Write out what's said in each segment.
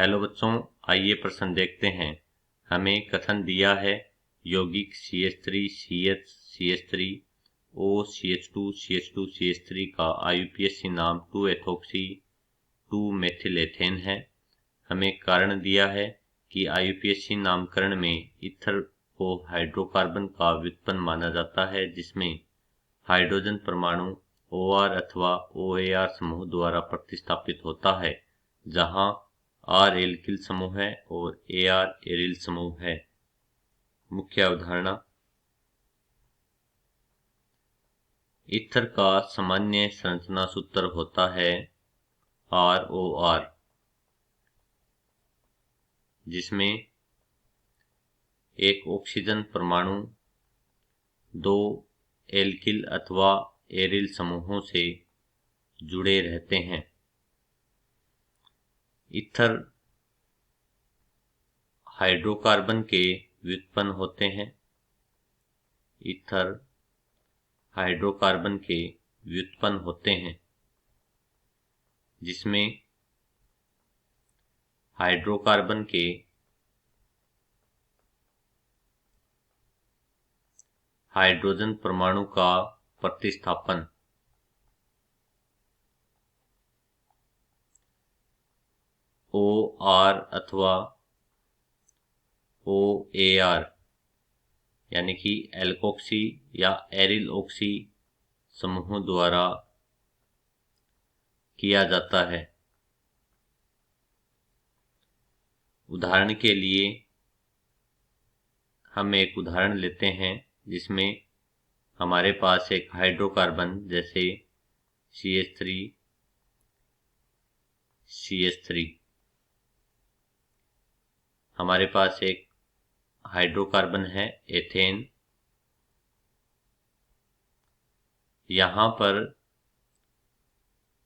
Hello बच्चों, आइए प्रश्न देखते हैं। हमें कथन दिया है यौगिक CH3 CH CH3 O CH2 CH2 CH3 का IUPAC नाम 2-एथोक्सी 2-मेथिल एथेन है। हमें कारण दिया है कि IUPAC नामकरण में ईथर को हाइड्रोकार्बन का व्युत्पन्न माना जाता है, जिसमें हाइड्रोजन परमाणु OR अथवा OAR समूह द्वारा प्रतिस्थापित होता है, जहां R एल्किल समूह है और AR एरिल समूह है। मुख्य अवधारणा। ईथर का सामान्य संरचना सूत्र होता है ROR, जिसमें एक ऑक्सीजन परमाणु दो एल्किल अथवा एरिल समूहों से जुड़े रहते हैं। ईथर हाइड्रोकार्बन के व्युत्पन्न होते हैं। ईथर हाइड्रोकार्बन के व्युत्पन्न होते हैं, जिसमें हाइड्रोकार्बन के हाइड्रोजन परमाणु का प्रतिस्थापन OR अथवा OAR यानी कि एल्कोक्सी या एरिल ऑक्सी समूहों द्वारा किया जाता है। उदाहरण के लिए हम एक उदाहरण लेते हैं, जिसमें हमारे पास एक हाइड्रोकार्बन जैसे CH3 CH3, हमारे पास एक हाइड्रोकार्बन है एथेन। यहाँ पर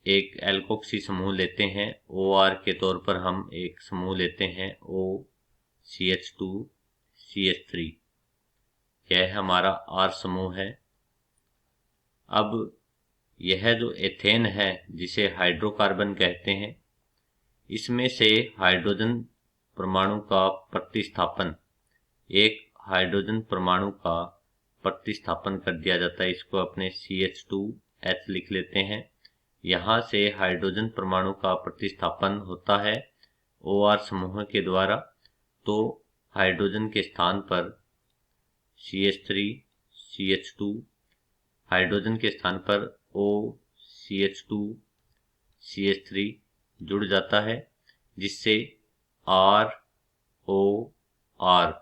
एक एल्कोक्सी समूह लेते हैं। OR के तौर पर हम एक समूह लेते हैं OCH2 CH3, यह हमारा R समूह है। अब यह जो एथेन है, जिसे हाइड्रोकार्बन कहते हैं, इसमें से हाइड्रोजन परमाणु का प्रतिस्थापन एक हाइड्रोजन परमाणु का प्रतिस्थापन कर दिया जाता है। इसको अपने CH2H लिख लेते हैं। यहाँ से हाइड्रोजन परमाणु का प्रतिस्थापन होता है OR समूह के द्वारा, तो हाइड्रोजन के स्थान पर CH3 CH2, हाइड्रोजन के स्थान पर OCH2 CH3 जुड़ जाता है, जिससे ROR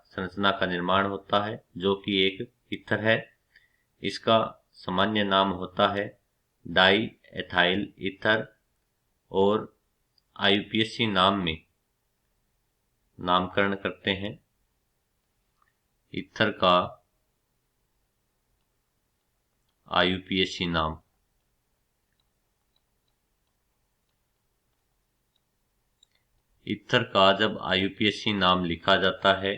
संरचना का निर्माण होता है, जो कि एक ईथर है। इसका सामान्य नाम होता है डाई एथाइल ईथर और IUPAC नाम में नामकरण करते हैं। ईथर का IUPAC नाम। ईथर का जब IUPAC नाम लिखा जाता है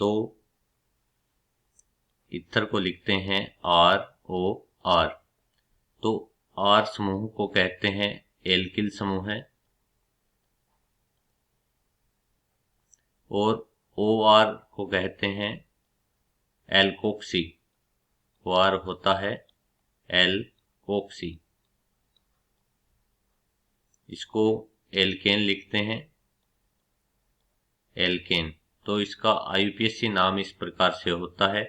तो ईथर को लिखते हैं ROR। तो R समूह को कहते हैं एल्किल समूह है और OR को कहते हैं एल्कोक्सी। OR होता है एल्कोक्सी। इसको एल्केन लिखते हैं, एल्केन। तो इसका IUPAC नाम इस प्रकार से होता है।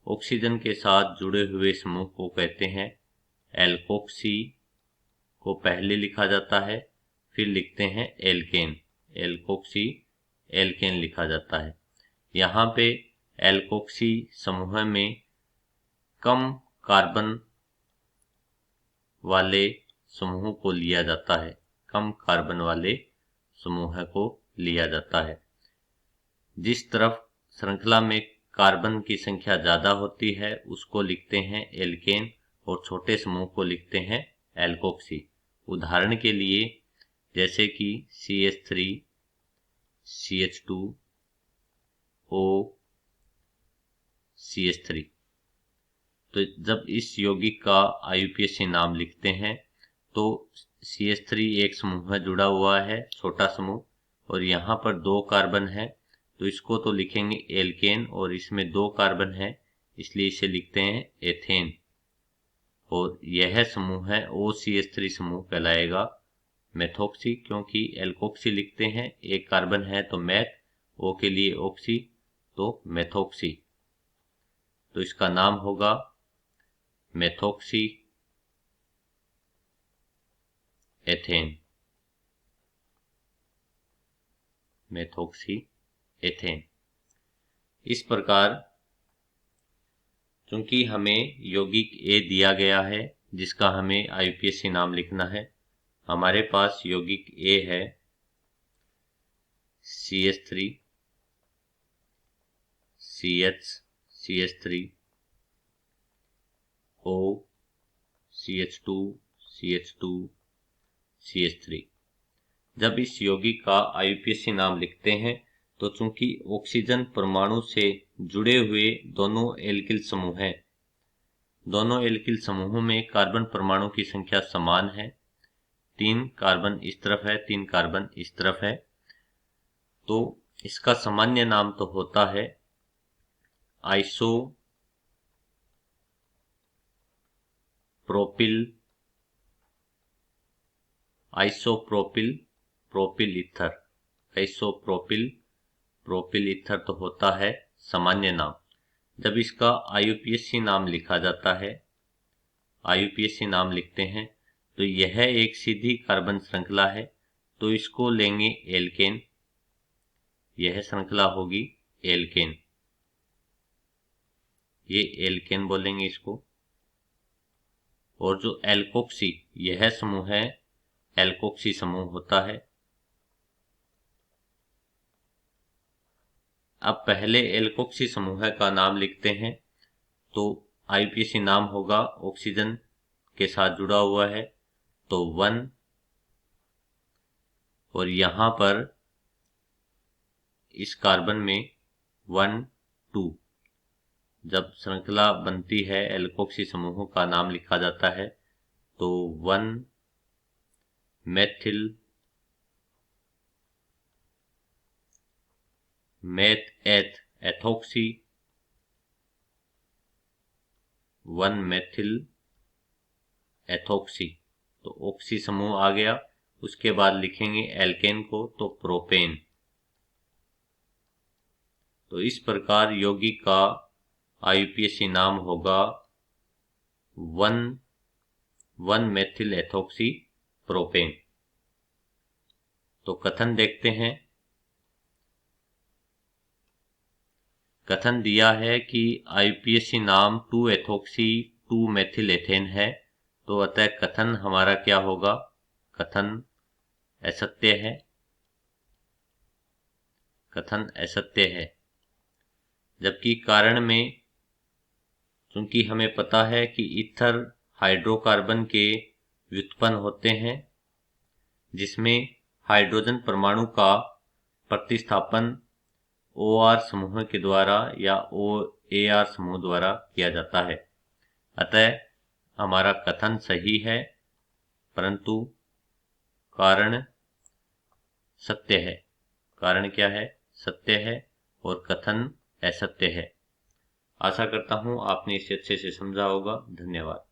ऑक्सीजन के साथ जुड़े हुए समूह को कहते हैं एल्कोक्सी, को पहले लिखा जाता है, फिर लिखते हैं एल्केन। एल्कोक्सी एल्केन लिखा जाता है। यहाँ पे एल्कोक्सी समूह में कम कार्बन वाले समूह को लिया जाता है। कम कार्बन वाले समूह को लिया जाता है। जिस तरफ श्रृंखला में कार्बन की संख्या ज्यादा होती है उसको लिखते हैं एल्केन और छोटे समूह को लिखते हैं एल्कोक्सी। उदाहरण के लिए जैसे कि CH3 CH2 O CH3। तो जब इस यौगिक का IUPAC नाम लिखते हैं तो CH3 एक समूह में जुड़ा हुआ है, छोटा समूह, और यहाँ पर 2 कार्बन है, तो इसको तो लिखेंगे एल्केन, और इसमें 2 कार्बन है इसलिए इसे लिखते हैं एथेन। और यह समूह है OCH3 समूह कहलाएगा मेथोक्सी, क्योंकि एल्कोक्सी लिखते हैं, एक कार्बन है तो मैथ, O के लिए ऑक्सी, तो मेथोक्सी। तो इसका नाम होगा मेथोक्सी एथेन, मेथोक्सी एथेन। इस प्रकार चूंकि हमें यौगिक A दिया गया है जिसका हमें IUPAC नाम लिखना है, हमारे पास यौगिक A है CH3 CH CH3 O CH2 CH2 CH3। जब इस यौगिक का IUPAC नाम लिखते हैं तो चूंकि ऑक्सीजन परमाणु से जुड़े हुए दोनों एल्किल समूह हैं, दोनों एल्किल समूहों में कार्बन परमाणु की संख्या समान है, 3 कार्बन इस तरफ है 3 कार्बन इस तरफ है, तो इसका सामान्य नाम तो होता है प्रोपिल ईथर, प्रोपिल ईथर तो होता है सामान्य नाम। जब इसका IUPAC नाम लिखा जाता है, IUPAC नाम लिखते हैं, तो यह एक सीधी कार्बन श्रृंखला है, तो इसको लेंगे एल्केन, यह श्रृंखला होगी एल्केन, ये एल्केन बोलेंगे इसको। और जो एल्कोक्सी, यह समूह है एल्कोक्सी समूह होता है। अब पहले एल्कोक्सी समूह का नाम लिखते हैं, तो IUPAC नाम होगा, ऑक्सीजन के साथ जुड़ा हुआ है तो 1, और यहाँ पर इस कार्बन में 1 2, जब श्रृंखला बनती है एल्कोक्सी समूहों का नाम लिखा जाता है तो 1 एथोक्सी, 1 मेथिल एथोक्सी, तो ऑक्सी समूह आ गया। उसके बाद लिखेंगे एल्केन को तो प्रोपेन। तो इस प्रकार यौगिक का IUPAC नाम होगा 1 मेथिल एथोक्सी प्रोपेन। तो कथन देखते हैं। कथन दिया है कि IUPAC नाम 2 एथोक्सी 2 मेथिल एथेन है, तो अतः कथन हमारा क्या होगा, कथन असत्य है, कथन असत्य है। जबकि कारण में, चूंकि हमें पता है कि ईथर हाइड्रोकार्बन के व्युत्पन्न होते हैं जिसमें हाइड्रोजन परमाणु का प्रतिस्थापन OR समूह के द्वारा या OAR समूह द्वारा किया जाता है, अतः हमारा कथन सही है, परंतु कारण सत्य है। कारण क्या है, सत्य है, और कथन असत्य है। आशा करता हूं आपने इसे अच्छे से समझा होगा। धन्यवाद।